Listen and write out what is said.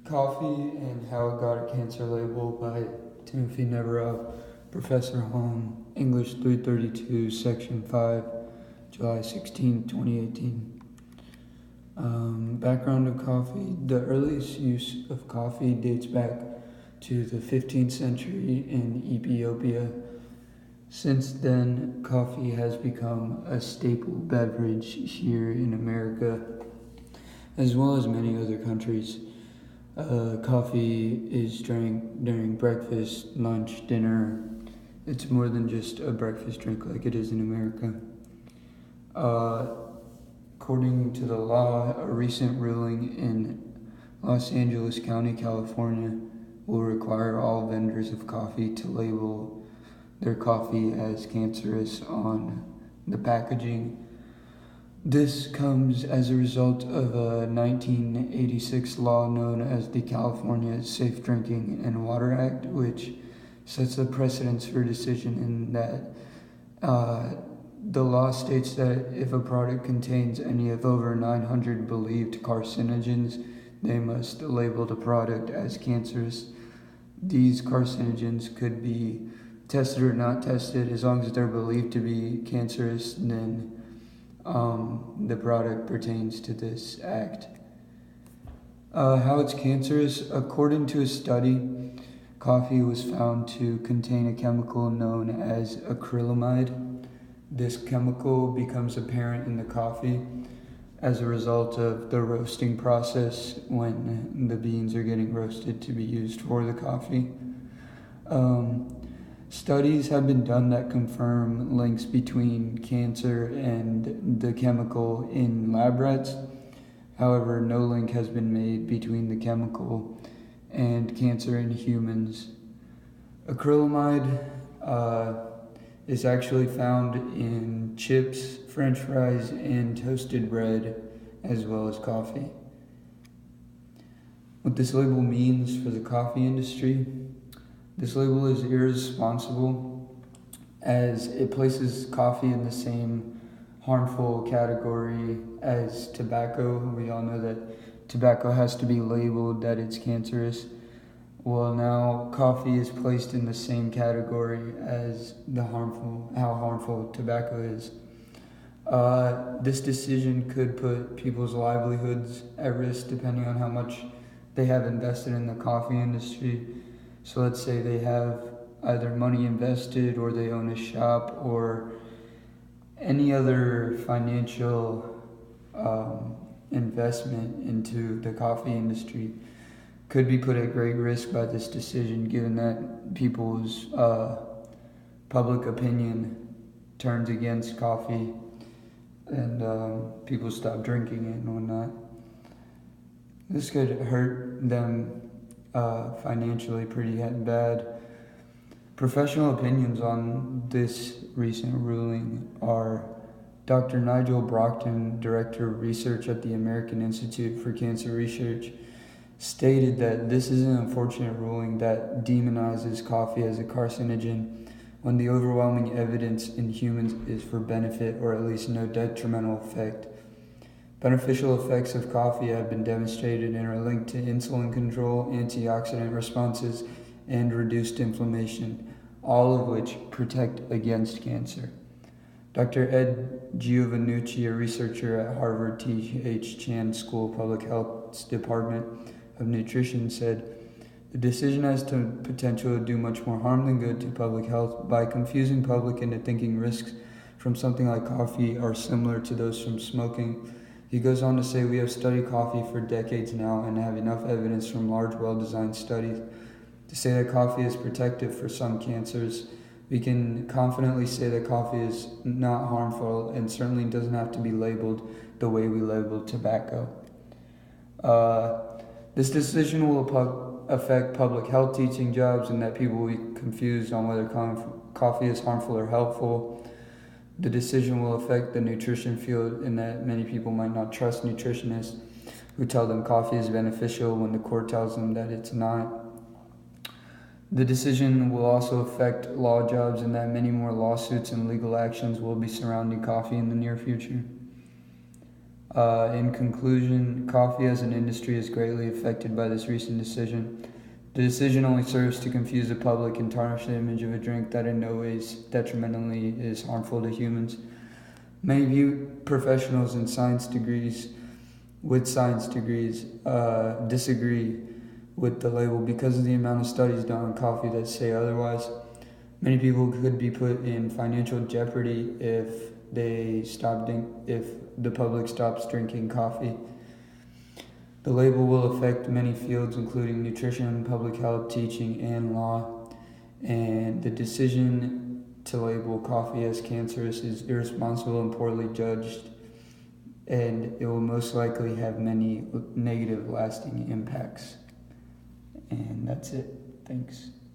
Coffee and How It Got a Cancer Label by Timothy Neverov, Professor Hong, English 332, Section 5, July 16, 2018. Background of coffee. The earliest use of coffee dates back to the 15th century in Ethiopia. Since then, coffee has become a staple beverage here in America, as well as many other countries. Coffee is drank during breakfast, lunch, dinner. It's more than just a breakfast drink like it is in America. According to the law, a recent ruling in Los Angeles County, California, will require all vendors of coffee to label their coffee as cancerous on the packaging. This comes as a result of a 1986 law known as the California Safe Drinking and Water Act, which sets a precedence for decision in that the law states that if a product contains any of over 900 believed carcinogens, they must label the product as cancerous. These carcinogens could be tested or not tested. As long as they're believed to be cancerous, then the product pertains to this act. How it's cancerous. According to a study, coffee was found to contain a chemical known as acrylamide. This chemical becomes apparent in the coffee as a result of the roasting process when the beans are getting roasted to be used for the coffee. Studies have been done that confirm links between cancer and the chemical in lab rats. However, no link has been made between the chemical and cancer in humans. Acrylamide is actually found in chips, French fries, and toasted bread, as well as coffee. What this label means for the coffee industry. This label is irresponsible as it places coffee in the same harmful category as tobacco. We all know that tobacco has to be labeled that it's cancerous. Well, now coffee is placed in the same category as how harmful tobacco is. This decision could put people's livelihoods at risk depending on how much they have invested in the coffee industry. So let's say they have either money invested or they own a shop or any other financial investment into the coffee industry could be put at great risk by this decision, given that people's public opinion turns against coffee and people stop drinking it and whatnot. This could hurt them financially pretty bad. Professional opinions on this recent ruling are Dr. Nigel Brockton, Director of Research at the American Institute for Cancer Research, stated that this is an unfortunate ruling that demonizes coffee as a carcinogen when the overwhelming evidence in humans is for benefit or at least no detrimental effect. Beneficial effects of coffee have been demonstrated and are linked to insulin control, antioxidant responses, and reduced inflammation, all of which protect against cancer. Dr. Ed Giovannucci, a researcher at Harvard T.H. Chan School of Public Health's Department of Nutrition, said, "The decision has the potential to do much more harm than good to public health by confusing public into thinking risks from something like coffee are similar to those from smoking." He goes on to say, "We have studied coffee for decades now and have enough evidence from large, well-designed studies to say that coffee is protective for some cancers. We can confidently say that coffee is not harmful and certainly doesn't have to be labeled the way we label tobacco." This decision will affect public health teaching jobs and that people will be confused on whether coffee is harmful or helpful. The decision will affect the nutrition field in that many people might not trust nutritionists who tell them coffee is beneficial when the court tells them that it's not. The decision will also affect law jobs in that many more lawsuits and legal actions will be surrounding coffee in the near future. In conclusion, coffee as an industry is greatly affected by this recent decision. The decision only serves to confuse the public and tarnish the image of a drink that in no ways detrimentally is harmful to humans. Many view professionals in science degrees disagree with the label because of the amount of studies done on coffee that say otherwise. Many people could be put in financial jeopardy if the public stops drinking coffee. The label will affect many fields, including nutrition, public health, teaching, and law. And the decision to label coffee as cancerous is irresponsible and poorly judged, and it will most likely have many negative, lasting impacts. And that's it. Thanks.